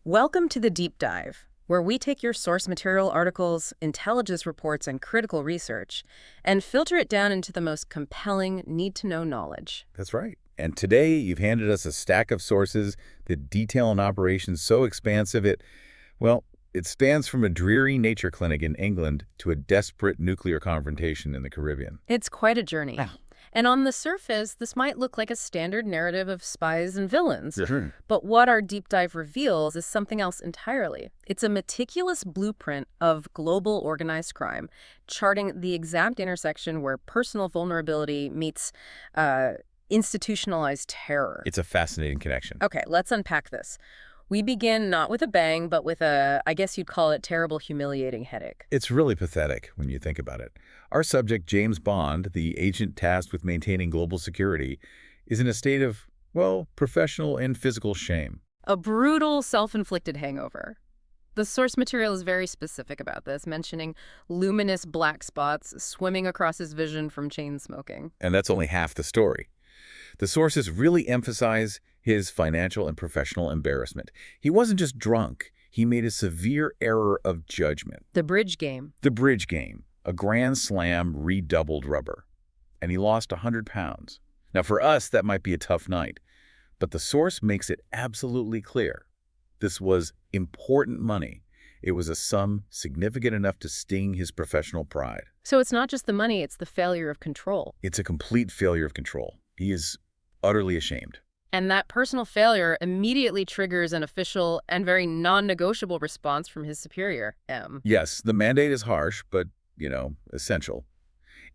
Welcome to the Deep Dive, where we take your source material articles, intelligence reports, and critical research, and filter it down into the most compelling, need-to-know knowledge. That's right. And today, you've handed us a stack of sources that detail an operation so expansive it spans from a dreary nature clinic in England to a desperate nuclear confrontation in the Caribbean. It's quite a journey. Yeah. And on the surface, this might look like a standard narrative of spies and villains. Sure. But what our deep dive reveals is something else entirely. It's a meticulous blueprint of global organized crime, charting the exact intersection where personal vulnerability meets institutionalized terror. It's a fascinating connection. Okay, let's unpack this. We begin not with a bang, but with I guess you'd call it terrible, humiliating headache. It's really pathetic when you think about it. Our subject, James Bond, the agent tasked with maintaining global security, is in a state of, professional and physical shame. A brutal, self-inflicted hangover. The source material is very specific about this, mentioning luminous black spots swimming across his vision from chain smoking. And that's only half the story. The sources really emphasize his financial and professional embarrassment. He wasn't just drunk. He made a severe error of judgment. The bridge game. The bridge game, a grand slam redoubled rubber. And he lost 100 pounds. Now, for us, that might be a tough night. But the source makes it absolutely clear. This was important money. It was a sum significant enough to sting his professional pride. So it's not just the money, it's the failure of control. It's a complete failure of control. He is utterly ashamed. And that personal failure immediately triggers an official and very non-negotiable response from his superior, M. Yes, the mandate is harsh, but, essential.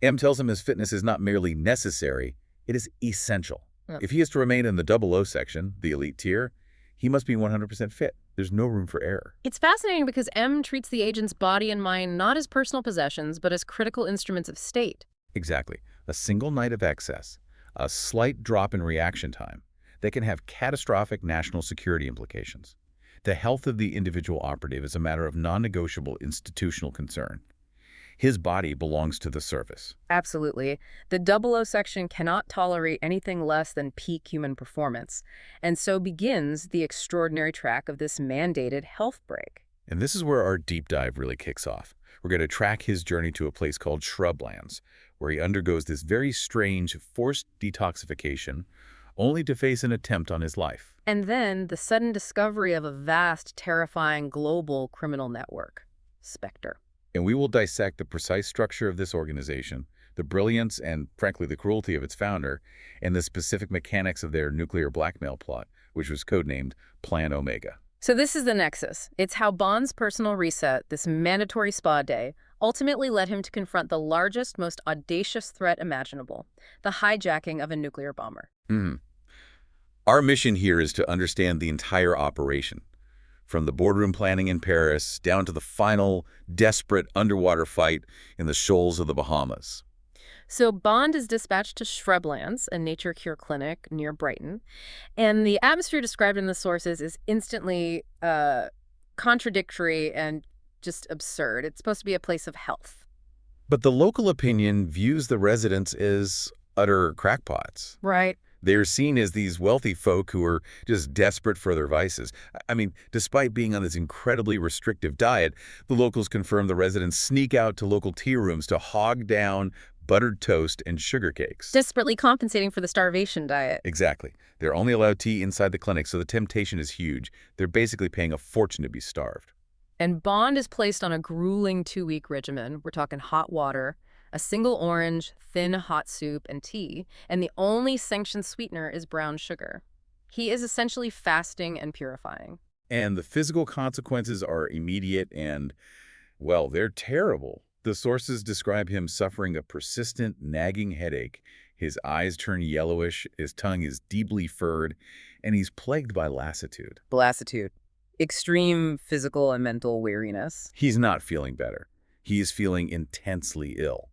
M tells him his fitness is not merely necessary, it is essential. If he is to remain in the 00 section, the elite tier, he must be 100% fit. There's no room for error. It's fascinating because M treats the agent's body and mind not as personal possessions, but as critical instruments of state. Exactly. A single night of excess, a slight drop in reaction time, that can have catastrophic national security implications. The health of the individual operative is a matter of non-negotiable institutional concern. His body belongs to the service. Absolutely. The 00 section cannot tolerate anything less than peak human performance, and so begins the extraordinary track of this mandated health break. And this is where our deep dive really kicks off. We're going to track his journey to a place called Shrublands, where he undergoes this very strange forced detoxification, only to face an attempt on his life. And then the sudden discovery of a vast, terrifying global criminal network, SPECTRE. And we will dissect the precise structure of this organization, the brilliance and, frankly, the cruelty of its founder, and the specific mechanics of their nuclear blackmail plot, which was codenamed Plan Omega. So this is the nexus. It's how Bond's personal reset, this mandatory spa day, ultimately led him to confront the largest, most audacious threat imaginable, the hijacking of a nuclear bomber. Our mission here is to understand the entire operation, from the boardroom planning in Paris down to the final, desperate underwater fight in the shoals of the Bahamas. So Bond is dispatched to Shrublands, a nature cure clinic near Brighton, and the atmosphere described in the sources is instantly contradictory and just absurd. It's supposed to be a place of health. But the local opinion views the residents as utter crackpots. Right. They're seen as these wealthy folk who are just desperate for their vices. I mean, despite being on this incredibly restrictive diet, the locals confirm the residents sneak out to local tea rooms to hog down buttered toast and sugar cakes. Desperately compensating for the starvation diet. Exactly. They're only allowed tea inside the clinic, so the temptation is huge. They're basically paying a fortune to be starved. And Bond is placed on a grueling 2-week regimen. We're talking hot water, a single orange, thin hot soup, and tea, and the only sanctioned sweetener is brown sugar. He is essentially fasting and purifying. And the physical consequences are immediate and, they're terrible. The sources describe him suffering a persistent, nagging headache. His eyes turn yellowish, his tongue is deeply furred, and he's plagued by lassitude. Lassitude. Extreme physical and mental weariness. He's not feeling better. He is feeling intensely ill,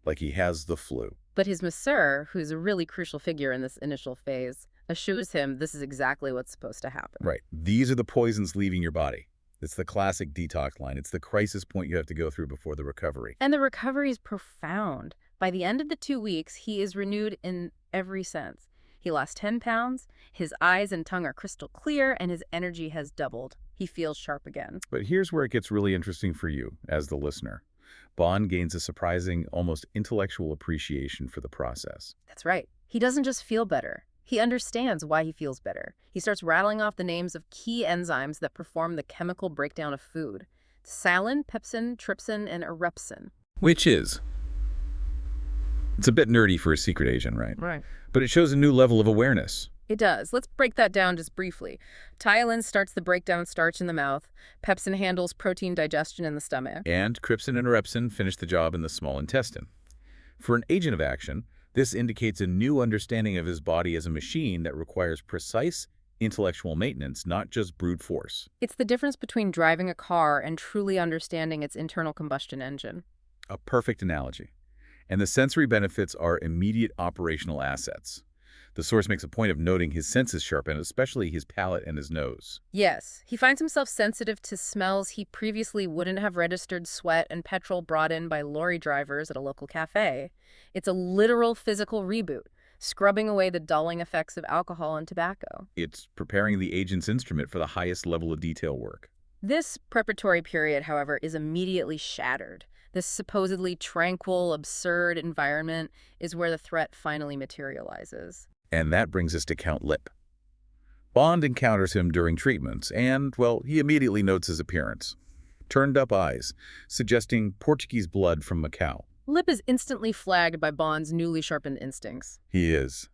like he has the flu. But his masseur, who's a really crucial figure in this initial phase, assures him this is exactly what's supposed to happen. Right. These are the poisons leaving your body. It's the classic detox line. It's the crisis point you have to go through before the recovery. And the recovery is profound. By the end of the 2 weeks, he is renewed in every sense. He lost 10 pounds, his eyes and tongue are crystal clear, and his energy has doubled. he feels sharp again. But here's where it gets really interesting for you, as the listener. Bond gains a surprising, almost intellectual appreciation for the process. That's right. He doesn't just feel better. He understands why he feels better. He starts rattling off the names of key enzymes that perform the chemical breakdown of food. Psilin, pepsin, trypsin, and erepsin. Which is? It's a bit nerdy for a secret agent, right? Right. But it shows a new level of awareness. It does. Let's break that down just briefly. Psilin starts the breakdown of starch in the mouth. Pepsin handles protein digestion in the stomach. And trypsin and erepsin finish the job in the small intestine. For an agent of action, this indicates a new understanding of his body as a machine that requires precise intellectual maintenance, not just brute force. It's the difference between driving a car and truly understanding its internal combustion engine. A perfect analogy. And the sensory benefits are immediate operational assets. The source makes a point of noting his senses sharpen, especially his palate and his nose. Yes, he finds himself sensitive to smells he previously wouldn't have registered: sweat and petrol brought in by lorry drivers at a local cafe. It's a literal physical reboot, scrubbing away the dulling effects of alcohol and tobacco. It's preparing the agent's instrument for the highest level of detail work. This preparatory period, however, is immediately shattered. This supposedly tranquil, absurd environment is where the threat finally materializes. And that brings us to Count Lippe. Bond encounters him during treatments, and, well, he immediately notes his appearance. Turned-up eyes, suggesting Portuguese blood from Macau. Lippe is instantly flagged by Bond's newly sharpened instincts. He is.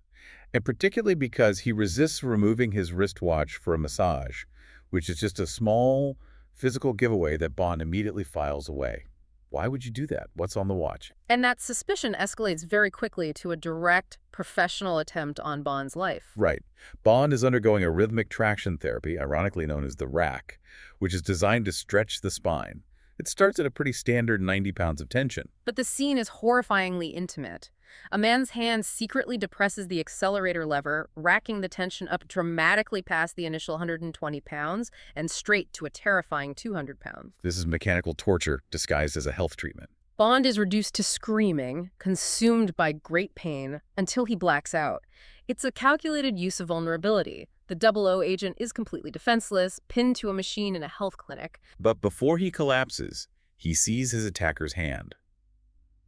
And particularly because he resists removing his wristwatch for a massage, which is just a small physical giveaway that Bond immediately files away. Why would you do that? What's on the watch? And that suspicion escalates very quickly to a direct, professional attempt on Bond's life. Right. Bond is undergoing a rhythmic traction therapy, ironically known as the rack, which is designed to stretch the spine. It starts at a pretty standard 90 pounds of tension. But the scene is horrifyingly intimate. A man's hand secretly depresses the accelerator lever, racking the tension up dramatically past the initial 120 pounds and straight to a terrifying 200 pounds. This is mechanical torture disguised as a health treatment. Bond is reduced to screaming, consumed by great pain, until he blacks out. It's a calculated use of vulnerability. The 00 agent is completely defenseless, pinned to a machine in a health clinic. But before he collapses, he sees his attacker's hand.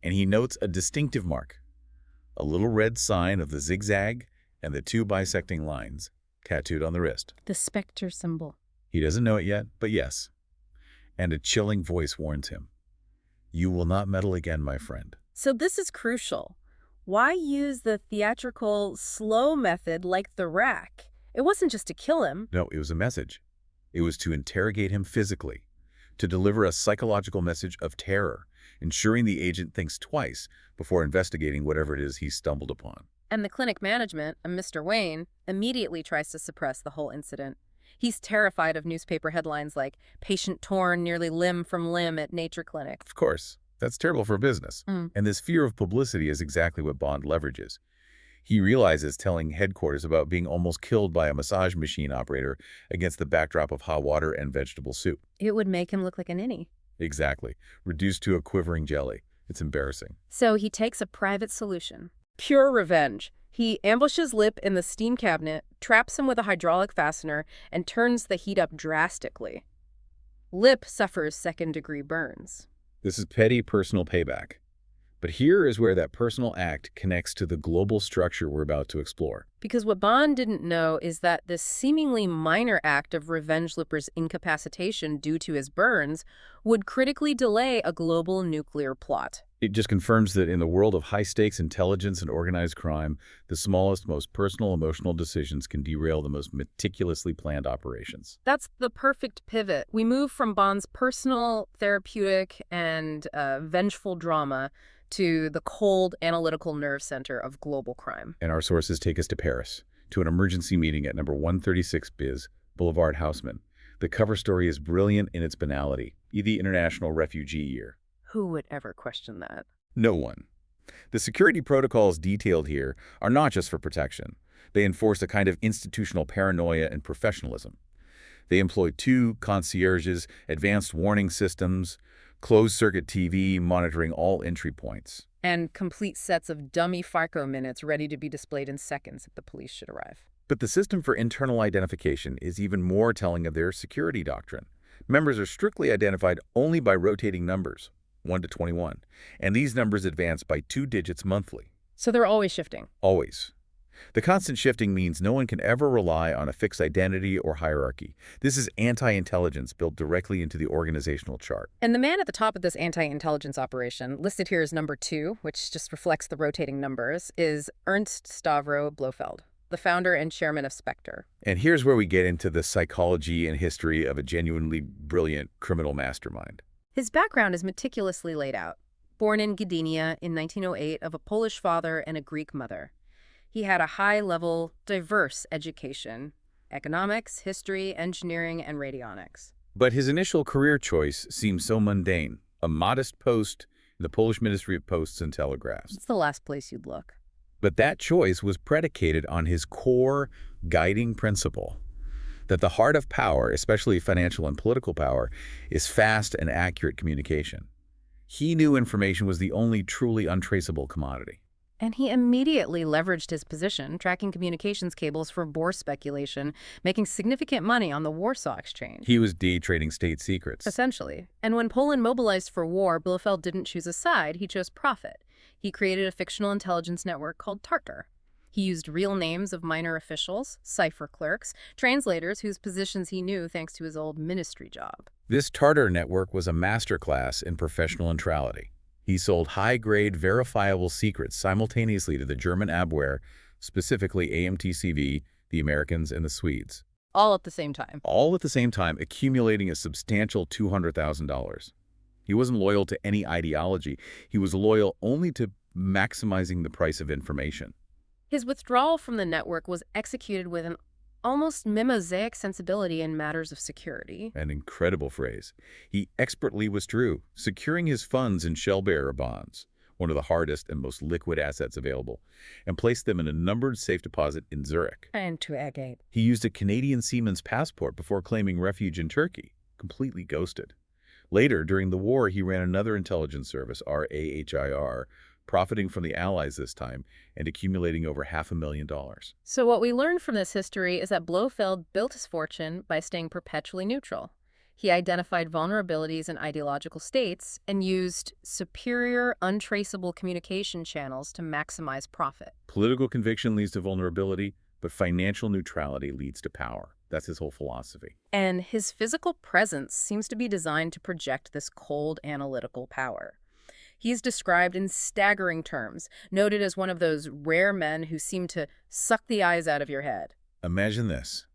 And he notes a distinctive mark. A little red sign of the zigzag and the two bisecting lines tattooed on the wrist. The SPECTRE symbol. He doesn't know it yet, but yes. And a chilling voice warns him. You will not meddle again, my friend. So this is crucial. Why use the theatrical, slow method like the rack? It wasn't just to kill him. No, it was a message. It was to interrogate him physically, to deliver a psychological message of terror, ensuring the agent thinks twice before investigating whatever it is he stumbled upon. And the clinic management, a Mr. Wayne, immediately tries to suppress the whole incident. He's terrified of newspaper headlines like, "Patient torn nearly limb from limb at Nature Clinic." Of course, that's terrible for business. And this fear of publicity is exactly what Bond leverages. He realizes telling headquarters about being almost killed by a massage machine operator against the backdrop of hot water and vegetable soup. It would make him look like an innie. Exactly. Reduced to a quivering jelly. It's embarrassing. So he takes a private solution. Pure revenge. He ambushes Lippe in the steam cabinet, traps him with a hydraulic fastener, and turns the heat up drastically. Lippe suffers second-degree burns. This is petty personal payback. But here is where that personal act connects to the global structure we're about to explore. Because what Bond didn't know is that this seemingly minor act of revenge Lippe's incapacitation due to his burns would critically delay a global nuclear plot. It just confirms that in the world of high-stakes intelligence and organized crime, the smallest, most personal, emotional decisions can derail the most meticulously planned operations. That's the perfect pivot. We move from Bond's personal, therapeutic, and vengeful drama to the cold, analytical nerve center of global crime. And our sources take us to Paris, to an emergency meeting at number 136 Biz, Boulevard Haussmann. The cover story is brilliant in its banality, the International Refugee Year. Who would ever question that? No one. The security protocols detailed here are not just for protection. They enforce a kind of institutional paranoia and professionalism. They employ 2 concierges, advanced warning systems, closed-circuit TV monitoring all entry points. And complete sets of dummy FICO minutes ready to be displayed in seconds if the police should arrive. But the system for internal identification is even more telling of their security doctrine. Members are strictly identified only by rotating numbers, 1 to 21, and these numbers advance by 2 digits monthly. So they're always shifting. Always. The constant shifting means no one can ever rely on a fixed identity or hierarchy. This is anti-intelligence built directly into the organizational chart. And the man at the top of this anti-intelligence operation, listed here as number 2, which just reflects the rotating numbers, is Ernst Stavro Blofeld, the founder and chairman of SPECTRE. And here's where we get into the psychology and history of a genuinely brilliant criminal mastermind. His background is meticulously laid out. Born in Gdynia in 1908 of a Polish father and a Greek mother. He had a high-level, diverse education: economics, history, engineering, and radionics. But his initial career choice seems so mundane, a modest post in the Polish Ministry of Posts and Telegraphs. It's the last place you'd look. But that choice was predicated on his core guiding principle, that the heart of power, especially financial and political power, is fast and accurate communication. He knew information was the only truly untraceable commodity. And he immediately leveraged his position, tracking communications cables for Boer speculation, making significant money on the Warsaw Exchange. He was day trading state secrets. Essentially. And when Poland mobilized for war, Blofeld didn't choose a side, he chose profit. He created a fictional intelligence network called Tartar. He used real names of minor officials, cipher clerks, translators whose positions he knew thanks to his old ministry job. This Tartar network was a masterclass in professional neutrality. He sold high-grade, verifiable secrets simultaneously to the German Abwehr, specifically AMTCV, the Americans, and the Swedes. All at the same time. All at the same time, accumulating a substantial $200,000. He wasn't loyal to any ideology. He was loyal only to maximizing the price of information. His withdrawal from the network was executed with an almost mimosaic sensibility in matters of security. An incredible phrase. He expertly withdrew, securing his funds in shell-bearer bonds, one of the hardest and most liquid assets available, and placed them in a numbered safe deposit in Zurich. And to Agate. He used a Canadian seaman's passport before claiming refuge in Turkey, completely ghosted. Later, during the war, he ran another intelligence service, RAHIR, profiting from the Allies this time and accumulating over $500,000. So what we learned from this history is that Blofeld built his fortune by staying perpetually neutral. He identified vulnerabilities in ideological states and used superior, untraceable communication channels to maximize profit. Political conviction leads to vulnerability, but financial neutrality leads to power. That's his whole philosophy. And his physical presence seems to be designed to project this cold, analytical power. He's described in staggering terms, noted as one of those rare men who seem to suck the eyes out of your head. Imagine this.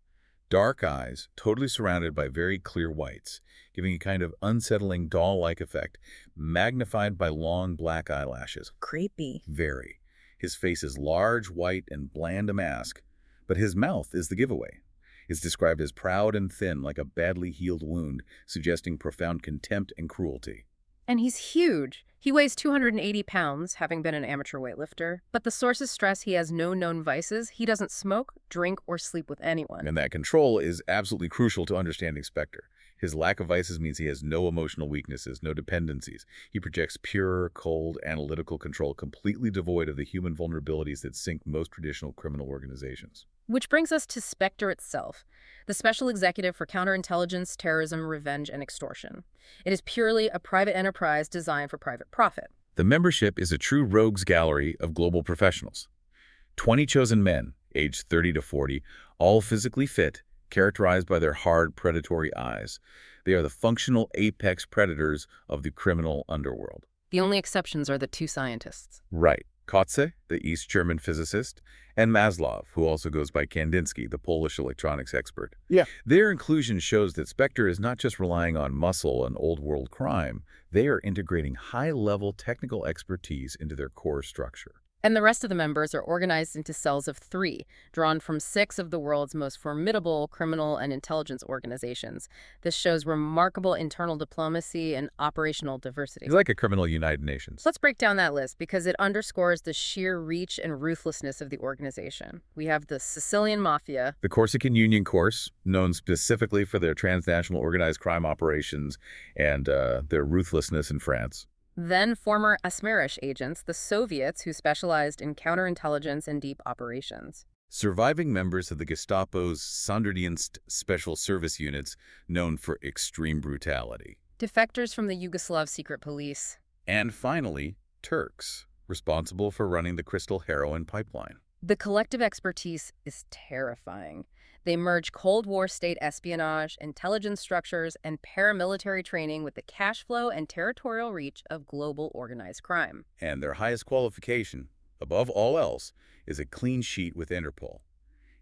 Dark eyes, totally surrounded by very clear whites, giving a kind of unsettling doll-like effect, magnified by long black eyelashes. Creepy. Very. His face is large, white, and bland a mask, but his mouth is the giveaway. It's described as proud and thin, like a badly healed wound, suggesting profound contempt and cruelty. And he's huge. He weighs 280 pounds, having been an amateur weightlifter. But the sources stress he has no known vices. He doesn't smoke, drink, or sleep with anyone. And that control is absolutely crucial to understanding SPECTRE. His lack of vices means he has no emotional weaknesses, no dependencies. He projects pure, cold, analytical control, completely devoid of the human vulnerabilities that sink most traditional criminal organizations. Which brings us to SPECTRE itself, the Special Executive for Counterintelligence, Terrorism, Revenge, and Extortion. It is purely a private enterprise designed for private profit. The membership is a true rogues gallery of global professionals. 20 chosen men, aged 30 to 40, all physically fit, characterized by their hard, predatory eyes. They are the functional apex predators of the criminal underworld. The only exceptions are the 2 scientists. Right. Kotze, the East German physicist, and Maslov, who also goes by Kandinsky, the Polish electronics expert. Yeah. Their inclusion shows that SPECTRE is not just relying on muscle and old-world crime. They are integrating high-level technical expertise into their core structure. And the rest of the members are organized into cells of 3, drawn from 6 of the world's most formidable criminal and intelligence organizations. This shows remarkable internal diplomacy and operational diversity. It's like a criminal United Nations. Let's break down that list because it underscores the sheer reach and ruthlessness of the organization. We have the Sicilian Mafia, The Corsican Union Corps, known specifically for their transnational organized crime operations and their ruthlessness in France. then former Asmerish agents, the Soviets who specialized in counterintelligence and deep operations. Surviving members of the Gestapo's Sonderdienst special service units known for extreme brutality. Defectors from the Yugoslav secret police. And finally, Turks, responsible for running the crystal heroin pipeline. The collective expertise is terrifying. They merge Cold War state espionage, intelligence structures, and paramilitary training with the cash flow and territorial reach of global organized crime. And their highest qualification, above all else, is a clean sheet with Interpol.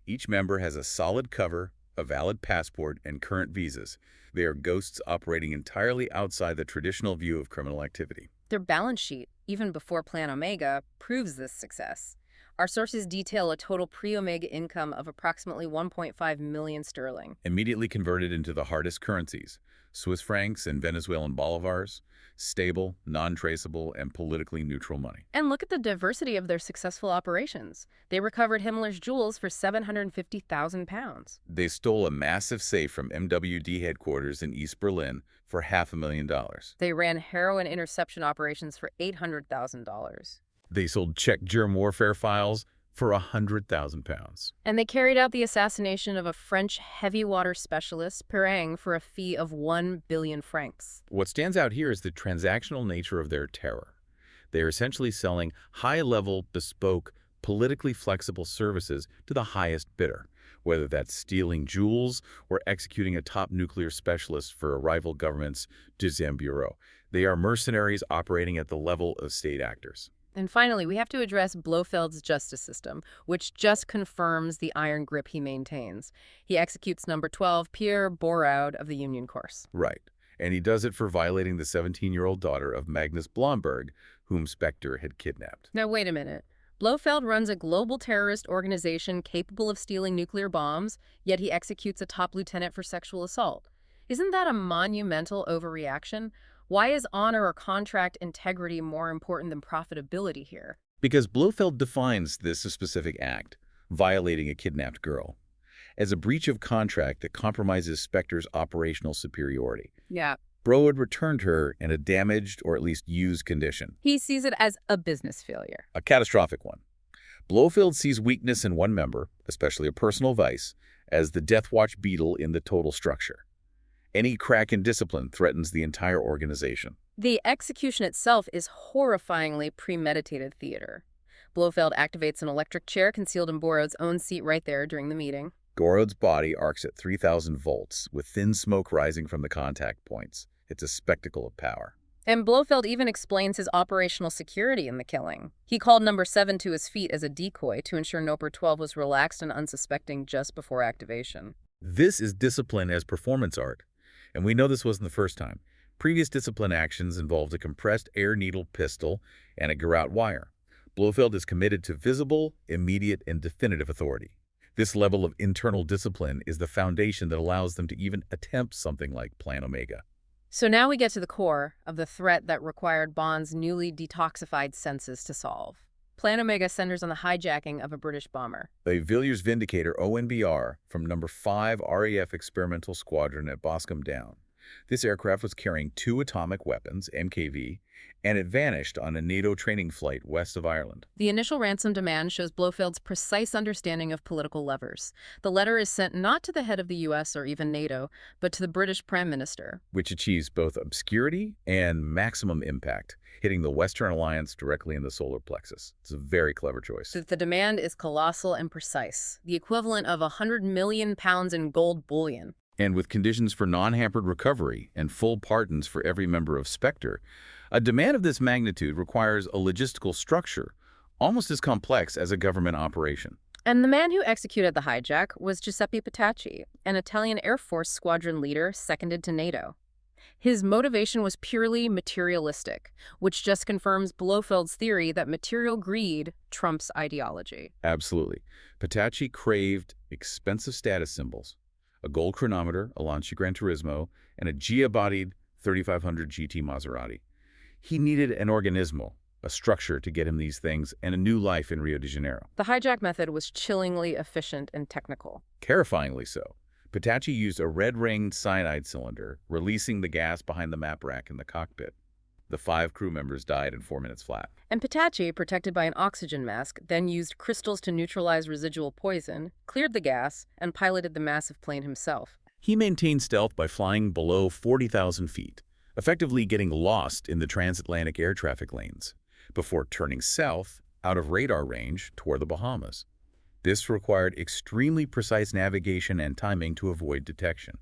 Each member has a solid cover, a valid passport, and current visas. They are ghosts operating entirely outside the traditional view of criminal activity. Their balance sheet, even before Plan Omega, proves this success. Our sources detail a total pre-Omega income of approximately 1.5 million sterling. Immediately converted into the hardest currencies, Swiss francs and Venezuelan bolivars, stable, non-traceable, and politically neutral money. And look at the diversity of their successful operations. They recovered Himmler's jewels for 750,000 pounds. They stole a massive safe from MWD headquarters in East Berlin for $500,000. They ran heroin interception operations for $800,000. They sold Czech germ warfare files for £100,000. And they carried out the assassination of a French heavy water specialist, Perrin, for a fee of 1 billion francs. What stands out here is the transactional nature of their terror. They are essentially selling high-level, bespoke, politically flexible services to the highest bidder, whether that's stealing jewels or executing a top nuclear specialist for a rival government's deuxième bureau. They are mercenaries operating at the level of state actors. And finally, we have to address Blofeld's justice system, which just confirms the iron grip he maintains. He executes number 12, Pierre Boraud of the Union Course. Right. And he does it for violating the 17-year-old daughter of Magnus Blomberg, whom SPECTRE had kidnapped. Now, wait a minute. Blofeld runs a global terrorist organization capable of stealing nuclear bombs, yet he executes a top lieutenant for sexual assault. Isn't that a monumental overreaction? Why is honor or contract integrity more important than profitability here? Because Blofeld defines this specific act, violating a kidnapped girl, as a breach of contract that compromises SPECTRE's operational superiority. Yeah. Broad returned her in a damaged or at least used condition. He sees it as a business failure. A catastrophic one. Blofeld sees weakness in one member, especially a personal vice, as the death watch beetle in the total structure. Any crack in discipline threatens the entire organization. The execution itself is horrifyingly premeditated theater. Blofeld activates an electric chair concealed in Borod's own seat right there during the meeting. Borod's body arcs at 3,000 volts, with thin smoke rising from the contact points. It's a spectacle of power. And Blofeld even explains his operational security in the killing. He called number 7 to his feet as a decoy to ensure number 12 was relaxed and unsuspecting just before activation. This is discipline as performance art. And we know this wasn't the first time. Previous discipline actions involved a compressed air needle pistol and a garrote wire. Blofeld is committed to visible, immediate, and definitive authority. This level of internal discipline is the foundation that allows them to even attempt something like Plan Omega. So now we get to the core of the threat that required Bond's newly detoxified senses to solve. Plan Omega centers on the hijacking of a British bomber. A Villiers Vindicator ONBR from No. 5 RAF Experimental Squadron at Boscombe Down. This aircraft was carrying 2 atomic weapons, MKV, and it vanished on a NATO training flight west of Ireland. The initial ransom demand shows Blofeld's precise understanding of political levers. The letter is sent not to the head of the US or even NATO, but to the British Prime Minister, which achieves both obscurity and maximum impact, hitting the Western Alliance directly in the solar plexus. It's a very clever choice. The demand is colossal and precise, the equivalent of 100 million pounds in gold bullion. And with conditions for non-hampered recovery and full pardons for every member of SPECTRE, a demand of this magnitude requires a logistical structure almost as complex as a government operation. And the man who executed the hijack was Giuseppe Petacci, an Italian Air Force squadron leader seconded to NATO. His motivation was purely materialistic, which just confirms Blofeld's theory that material greed trumps ideology. Absolutely. Petacci craved expensive status symbols, a gold chronometer, a Lancia Gran Turismo, and a Gia-bodied 3500 GT Maserati. He needed an organismo, a structure to get him these things, and a new life in Rio de Janeiro. The hijack method was chillingly efficient and technical. Terrifyingly so. Petacci used a red-ringed cyanide cylinder, releasing the gas behind the map rack in the cockpit. The 5 crew members died in 4 minutes flat. And Petacci, protected by an oxygen mask, then used crystals to neutralize residual poison, cleared the gas, and piloted the massive plane himself. He maintained stealth by flying below 40,000 feet, effectively getting lost in the transatlantic air traffic lanes, before turning south out of radar range toward the Bahamas. This required extremely precise navigation and timing to avoid detection.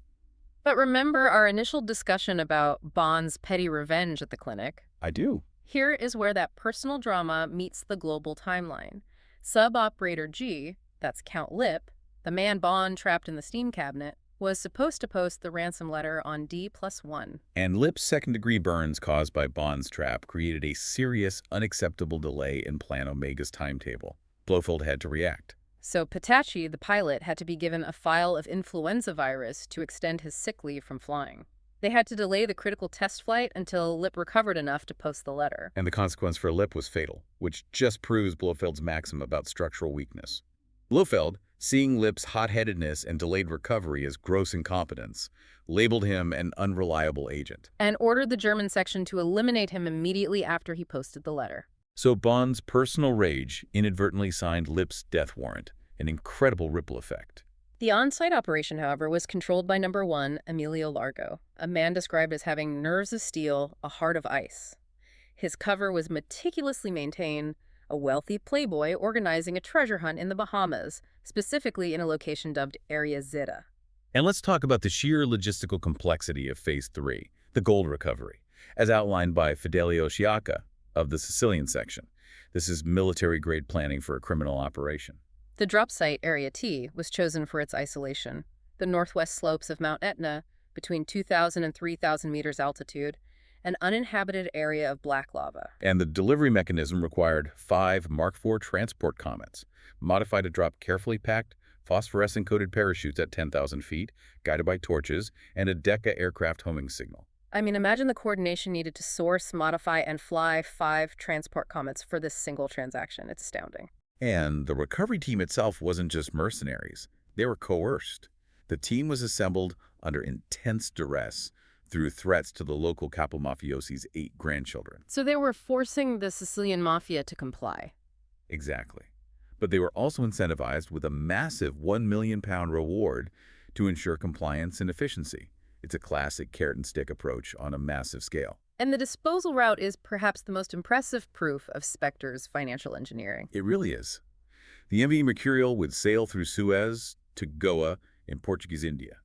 But remember our initial discussion about Bond's petty revenge at the clinic? I do. Here is where that personal drama meets the global timeline. Sub-Operator G, that's Count Lippe, the man Bond trapped in the steam cabinet, was supposed to post the ransom letter on D+1. And Lippe's second-degree burns caused by Bond's trap created a serious, unacceptable delay in Plan Omega's timetable. Blofeld had to react. So Petacci, the pilot, had to be given a file of influenza virus to extend his sick leave from flying. They had to delay the critical test flight until Lippe recovered enough to post the letter. And the consequence for Lippe was fatal, which just proves Blofeld's maxim about structural weakness. Blofeld, seeing Lippe's hot-headedness and delayed recovery as gross incompetence, labeled him an unreliable agent. And ordered the German section to eliminate him immediately after he posted the letter. So Bond's personal rage inadvertently signed Lippe's death warrant, an incredible ripple effect. The on-site operation, however, was controlled by number 1, Emilio Largo, a man described as having nerves of steel, a heart of ice. His cover was meticulously maintained, a wealthy playboy organizing a treasure hunt in the Bahamas, specifically in a location dubbed Area Zeta. And let's talk about the sheer logistical complexity of Phase 3, the gold recovery, as outlined by Fidelio Sciacca of the Sicilian section. This is military-grade planning for a criminal operation. The drop site, Area T, was chosen for its isolation. The northwest slopes of Mount Etna, between 2,000 and 3,000 meters altitude, an uninhabited area of black lava. And the delivery mechanism required 5 Mark IV transport comets, modified to drop carefully packed, phosphorescent-coated parachutes at 10,000 feet, guided by torches, and a Decca aircraft homing signal. I mean, imagine the coordination needed to source, modify, and fly 5 transport comets for this single transaction. It's astounding. And the recovery team itself wasn't just mercenaries. They were coerced. The team was assembled under intense duress through threats to the local capo mafiosi's 8 grandchildren. So they were forcing the Sicilian mafia to comply. Exactly. But they were also incentivized with a massive £1 million reward to ensure compliance and efficiency. It's a classic carrot-and-stick approach on a massive scale. And the disposal route is perhaps the most impressive proof of SPECTRE's financial engineering. It really is. The MV Mercurial would sail through Suez to Goa in Portuguese India.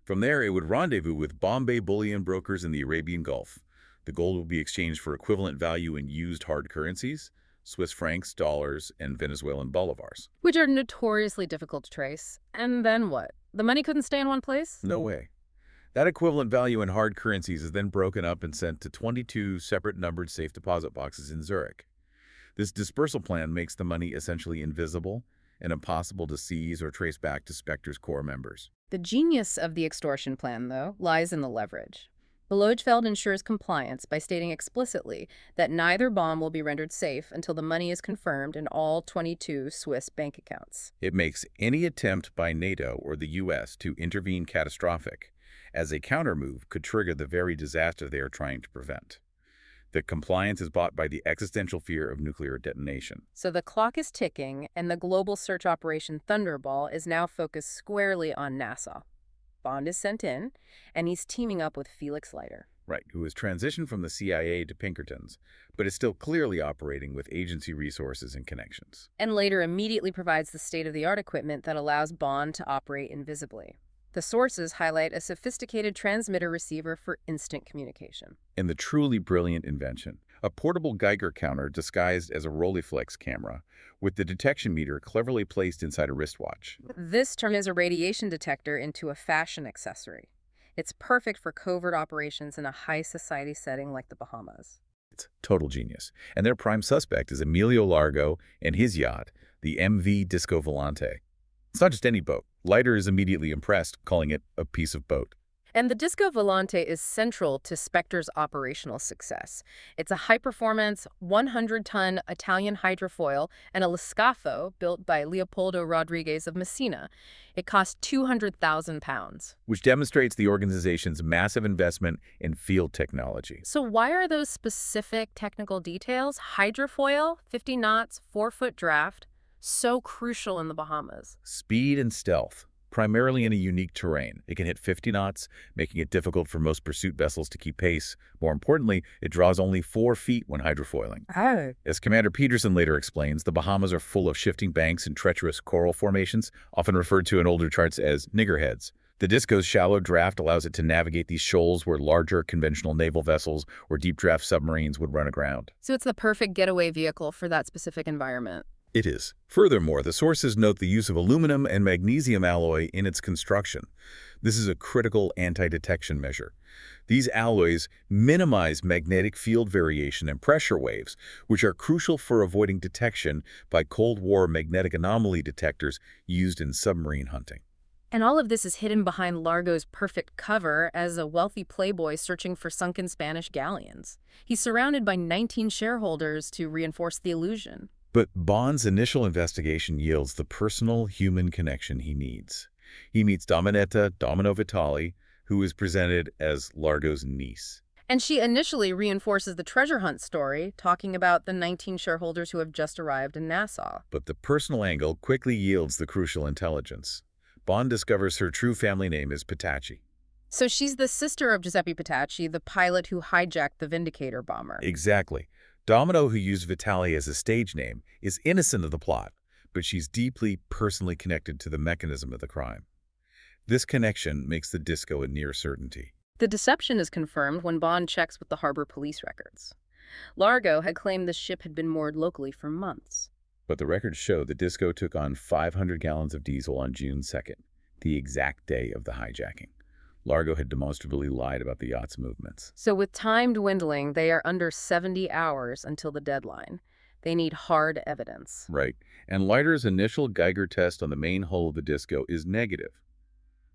From there, it would rendezvous with Bombay bullion brokers in the Arabian Gulf. The gold would be exchanged for equivalent value in used hard currencies, Swiss francs, dollars, and Venezuelan bolivars. Which are notoriously difficult to trace. And then what? The money couldn't stay in one place? No way. That equivalent value in hard currencies is then broken up and sent to 22 separate numbered safe deposit boxes in Zurich. This dispersal plan makes the money essentially invisible and impossible to seize or trace back to SPECTRE's core members. The genius of the extortion plan, though, lies in the leverage. Blofeld ensures compliance by stating explicitly that neither bomb will be rendered safe until the money is confirmed in all 22 Swiss bank accounts. It makes any attempt by NATO or the U.S. to intervene catastrophic, as a countermove could trigger the very disaster they are trying to prevent. The compliance is bought by the existential fear of nuclear detonation. So the clock is ticking, and the global search operation Thunderball is now focused squarely on Nassau. Bond is sent in, and he's teaming up with Felix Leiter. Right, who has transitioned from the CIA to Pinkerton's, but is still clearly operating with agency resources and connections. And Leiter immediately provides the state-of-the-art equipment that allows Bond to operate invisibly. The sources highlight a sophisticated transmitter-receiver for instant communication. And the truly brilliant invention, a portable Geiger counter disguised as a Rolleiflex camera, with the detection meter cleverly placed inside a wristwatch. This turns a radiation detector into a fashion accessory. It's perfect for covert operations in a high-society setting like the Bahamas. It's total genius. And their prime suspect is Emilio Largo and his yacht, the MV Disco Volante. It's not just any boat. Leiter is immediately impressed, calling it a piece of boat. And the Disco Volante is central to Spectre's operational success. It's a high-performance, 100-ton Italian hydrofoil and a Liscafo built by Leopoldo Rodriguez of Messina. It cost £200,000. Which demonstrates the organization's massive investment in field technology. So why are those specific technical details, hydrofoil, 50 knots, 4-foot draft, so crucial in the Bahamas? Speed and stealth, primarily in a unique terrain. It can hit 50 knots, making it difficult for most pursuit vessels to keep pace. More importantly, it draws only 4 feet when hydrofoiling. Oh. As Commander Peterson later explains, the Bahamas are full of shifting banks and treacherous coral formations, often referred to in older charts as niggerheads. The Disco's shallow draft allows it to navigate these shoals where larger conventional naval vessels or deep-draft submarines would run aground. So it's the perfect getaway vehicle for that specific environment. It is. Furthermore, the sources note the use of aluminum and magnesium alloy in its construction. This is a critical anti-detection measure. These alloys minimize magnetic field variation and pressure waves, which are crucial for avoiding detection by Cold War magnetic anomaly detectors used in submarine hunting. And all of this is hidden behind Largo's perfect cover as a wealthy playboy searching for sunken Spanish galleons. He's surrounded by 19 shareholders to reinforce the illusion. But Bond's initial investigation yields the personal human connection he needs. He meets Domino Vitali, who is presented as Largo's niece. And she initially reinforces the treasure hunt story, talking about the 19 shareholders who have just arrived in Nassau. But the personal angle quickly yields the crucial intelligence. Bond discovers her true family name is Petacci. So she's the sister of Giuseppe Petacci, the pilot who hijacked the Vindicator bomber. Exactly. Domino, who used Vitali as a stage name, is innocent of the plot, but she's deeply personally connected to the mechanism of the crime. This connection makes the Disco a near certainty. The deception is confirmed when Bond checks with the harbor police records. Largo had claimed the ship had been moored locally for months. But the records show the Disco took on 500 gallons of diesel on June 2nd, the exact day of the hijacking. Largo had demonstrably lied about the yacht's movements. So with time dwindling, they are under 70 hours until the deadline. They need hard evidence. Right. And Leiter's initial Geiger test on the main hull of the Disco is negative.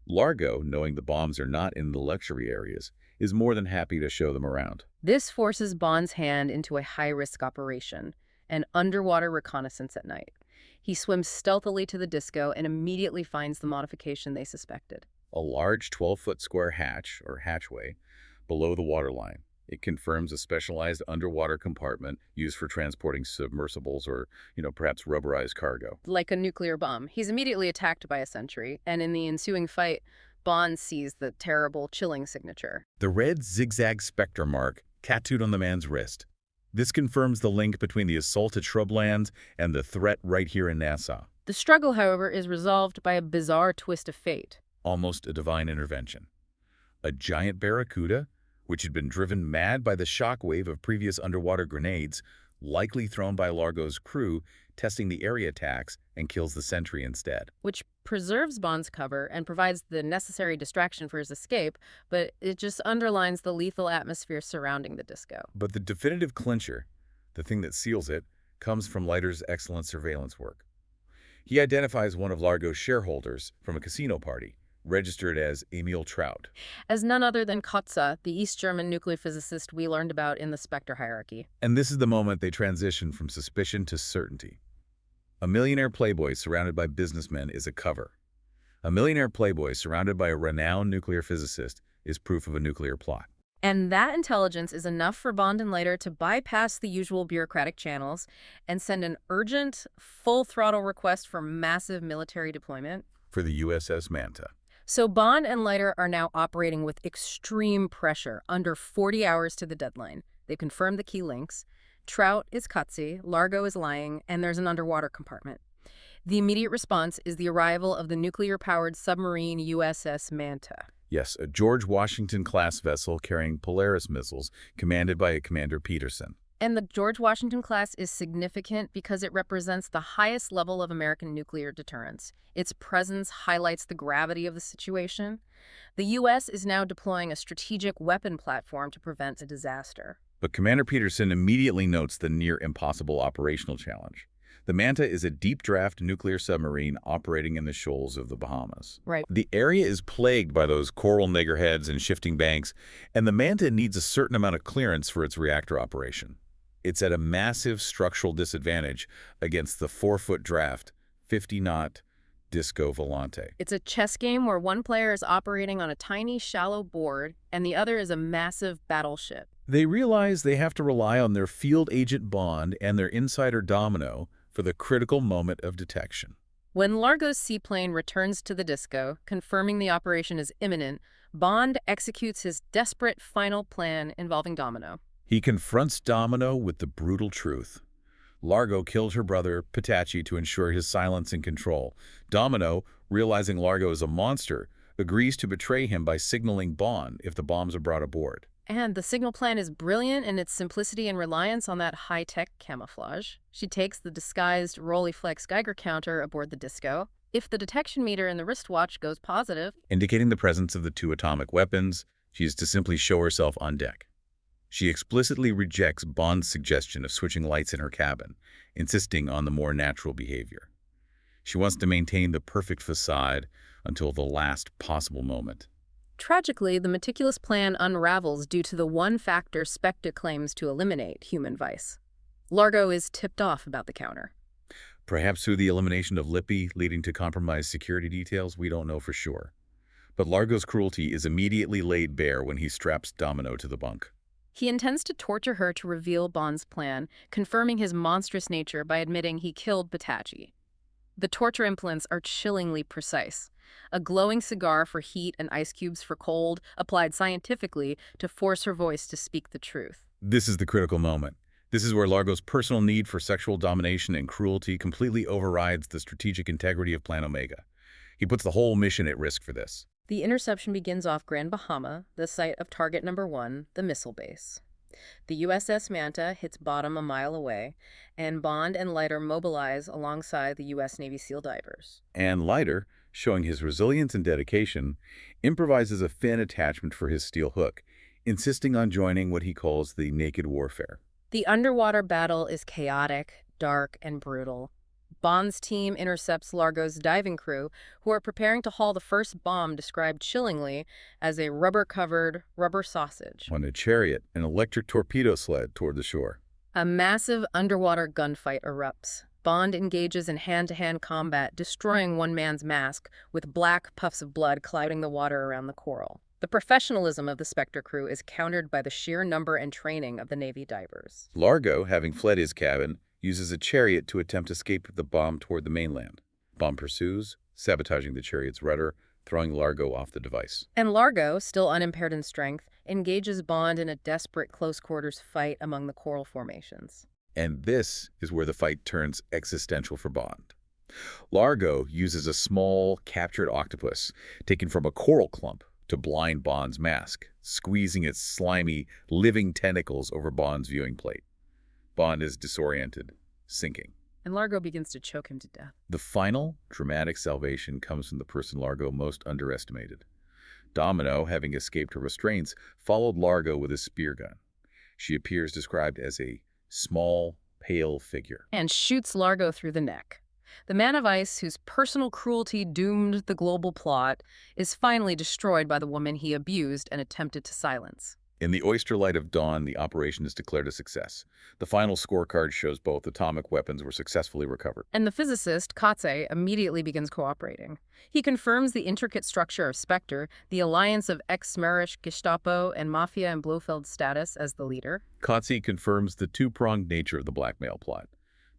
Largo, knowing the bombs are not in the luxury areas, is more than happy to show them around. This forces Bond's hand into a high-risk operation, an underwater reconnaissance at night. He swims stealthily to the Disco and immediately finds the modification they suspected. A large 12-foot square hatch, or hatchway, below the waterline. It confirms a specialized underwater compartment used for transporting submersibles or, perhaps rubberized cargo. Like a nuclear bomb. He's immediately attacked by a sentry, and in the ensuing fight, Bond sees the terrible, chilling signature. The red zigzag SPECTRE mark tattooed on the man's wrist. This confirms the link between the assault at shrublands and the threat right here in Nassau. The struggle, however, is resolved by a bizarre twist of fate. Almost a divine intervention. A giant barracuda, which had been driven mad by the shockwave of previous underwater grenades, likely thrown by Largo's crew, testing the area attacks, and kills the sentry instead. Which preserves Bond's cover and provides the necessary distraction for his escape, but it just underlines the lethal atmosphere surrounding the Disco. But the definitive clincher, the thing that seals it, comes from Leiter's excellent surveillance work. He identifies one of Largo's shareholders from a casino party, registered as Emil Traut. As none other than Kotze, the East German nuclear physicist we learned about in the SPECTRE hierarchy. And this is the moment they transition from suspicion to certainty. A millionaire playboy surrounded by businessmen is a cover. A millionaire playboy surrounded by a renowned nuclear physicist is proof of a nuclear plot. And that intelligence is enough for Bond and Leiter to bypass the usual bureaucratic channels and send an urgent, full-throttle request for massive military deployment. For the USS Manta. So Bond and Leiter are now operating with extreme pressure under 40 hours to the deadline. They've confirmed the key links. Traut is Kotze, Largo is lying, and there's an underwater compartment. The immediate response is the arrival of the nuclear-powered submarine USS Manta. Yes, a George Washington-class vessel carrying Polaris missiles commanded by Commander Peterson. And the George Washington class is significant because it represents the highest level of American nuclear deterrence. Its presence highlights the gravity of the situation. The U.S. is now deploying a strategic weapon platform to prevent a disaster. But Commander Peterson immediately notes the near-impossible operational challenge. The Manta is a deep-draft nuclear submarine operating in the shoals of the Bahamas. Right. The area is plagued by those coral niggerheads and shifting banks, and the Manta needs a certain amount of clearance for its reactor operation. It's at a massive structural disadvantage against the 4-foot draft, 50-knot Disco Volante. It's a chess game where one player is operating on a tiny, shallow board, and the other is a massive battleship. They realize they have to rely on their field agent Bond and their insider Domino for the critical moment of detection. When Largo's seaplane returns to the Disco, confirming the operation is imminent, Bond executes his desperate final plan involving Domino. He confronts Domino with the brutal truth. Largo killed her brother, Pitachi, to ensure his silence and control. Domino, realizing Largo is a monster, agrees to betray him by signaling Bond if the bombs are brought aboard. And the signal plan is brilliant in its simplicity and reliance on that high-tech camouflage. She takes the disguised Rolleiflex Geiger counter aboard the Disco. If the detection meter in the wristwatch goes positive, indicating the presence of the 2 atomic weapons, she is to simply show herself on deck. She explicitly rejects Bond's suggestion of switching lights in her cabin, insisting on the more natural behavior. She wants to maintain the perfect facade until the last possible moment. Tragically, the meticulous plan unravels due to the one factor SPECTRE claims to eliminate: human vice. Largo is tipped off about the counter. Perhaps through the elimination of Lippe, leading to compromised security details, we don't know for sure. But Largo's cruelty is immediately laid bare when he straps Domino to the bunk. He intends to torture her to reveal Bond's plan, confirming his monstrous nature by admitting he killed Pitachi. The torture implements are chillingly precise. A glowing cigar for heat and ice cubes for cold, applied scientifically to force her voice to speak the truth. This is the critical moment. This is where Largo's personal need for sexual domination and cruelty completely overrides the strategic integrity of Plan Omega. He puts the whole mission at risk for this. The interception begins off Grand Bahama, the site of target number 1, the missile base. The USS Manta hits bottom a mile away, and Bond and Leiter mobilize alongside the U.S. Navy SEAL divers. And Leiter, showing his resilience and dedication, improvises a fin attachment for his steel hook, insisting on joining what he calls the naked warfare. The underwater battle is chaotic, dark, and brutal. Bond's team intercepts Largo's diving crew, who are preparing to haul the first bomb described chillingly as a rubber-covered rubber sausage on a chariot, an electric torpedo sled toward the shore. A massive underwater gunfight erupts. Bond engages in hand-to-hand combat, destroying one man's mask, with black puffs of blood clouding the water around the coral. The professionalism of the SPECTRE crew is countered by the sheer number and training of the Navy divers. Largo, having fled his cabin, uses a chariot to attempt escape the bomb toward the mainland. Bomb pursues, sabotaging the chariot's rudder, throwing Largo off the device. And Largo, still unimpaired in strength, engages Bond in a desperate close-quarters fight among the coral formations. And this is where the fight turns existential for Bond. Largo uses a small, captured octopus taken from a coral clump to blind Bond's mask, squeezing its slimy, living tentacles over Bond's viewing plate. Bond is disoriented, sinking. And Largo begins to choke him to death. The final, dramatic salvation comes from the person Largo most underestimated. Domino, having escaped her restraints, followed Largo with a spear gun. She appears described as a small, pale figure. And shoots Largo through the neck. The man of ice, whose personal cruelty doomed the global plot, is finally destroyed by the woman he abused and attempted to silence. In the oyster light of dawn, the operation is declared a success. The final scorecard shows both atomic weapons were successfully recovered. And the physicist, Katze, immediately begins cooperating. He confirms the intricate structure of SPECTRE, the alliance of ex-Marisch Gestapo and Mafia and Blofeld's status as the leader. Katze confirms the two-pronged nature of the Blackmail plot.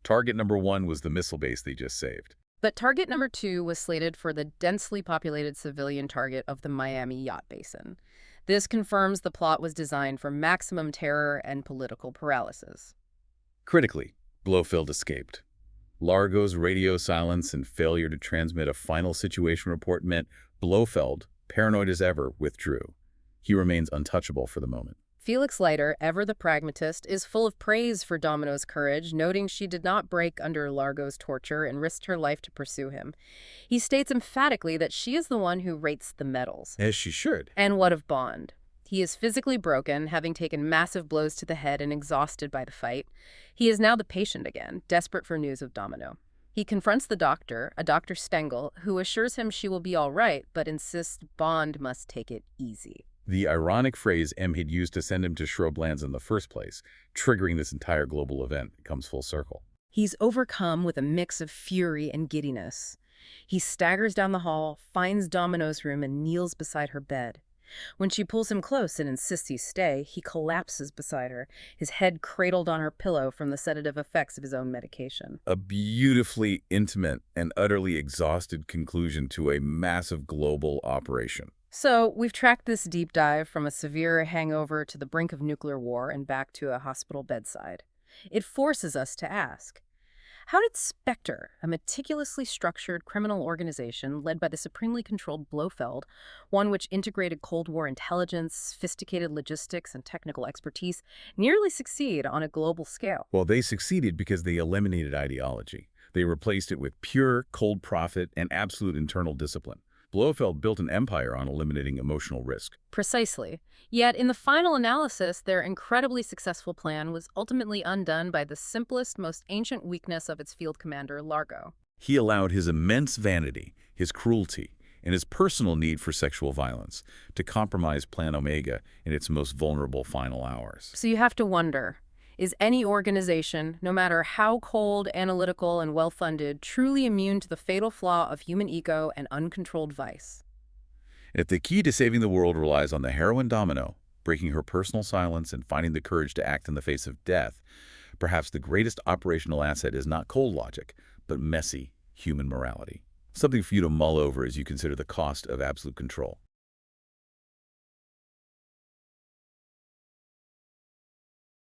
Target number 1 was the missile base they just saved. But target number 2 was slated for the densely populated civilian target of the Miami yacht basin. This confirms the plot was designed for maximum terror and political paralysis. Critically, Blofeld escaped. Largo's radio silence and failure to transmit a final situation report meant Blofeld, paranoid as ever, withdrew. He remains untouchable for the moment. Felix Leiter, ever the pragmatist, is full of praise for Domino's courage, noting she did not break under Largo's torture and risked her life to pursue him. He states emphatically that she is the one who rates the medals. As she should. And what of Bond? He is physically broken, having taken massive blows to the head and exhausted by the fight. He is now the patient again, desperate for news of Domino. He confronts the doctor, a Dr. Stengel, who assures him she will be all right, but insists Bond must take it easy. The ironic phrase M had used to send him to Shrublands in the first place, triggering this entire global event, comes full circle. He's overcome with a mix of fury and giddiness. He staggers down the hall, finds Domino's room, and kneels beside her bed. When she pulls him close and insists he stay, he collapses beside her, his head cradled on her pillow from the sedative effects of his own medication. A beautifully intimate and utterly exhausted conclusion to a massive global operation. So, we've tracked this deep dive from a severe hangover to the brink of nuclear war and back to a hospital bedside. It forces us to ask, how did SPECTRE, a meticulously structured criminal organization led by the supremely controlled Blofeld, one which integrated Cold War intelligence, sophisticated logistics, and technical expertise, nearly succeed on a global scale? Well, they succeeded because they eliminated ideology. They replaced it with pure, cold profit and absolute internal discipline. Blofeld built an empire on eliminating emotional risk. Precisely. Yet, in the final analysis, their incredibly successful plan was ultimately undone by the simplest, most ancient weakness of its field commander, Largo. He allowed his immense vanity, his cruelty, and his personal need for sexual violence to compromise Plan Omega in its most vulnerable final hours. So you have to wonder, is any organization, no matter how cold, analytical, and well-funded, truly immune to the fatal flaw of human ego and uncontrolled vice? If the key to saving the world relies on the heroine Domino, breaking her personal silence and finding the courage to act in the face of death, perhaps the greatest operational asset is not cold logic, but messy human morality. Something for you to mull over as you consider the cost of absolute control.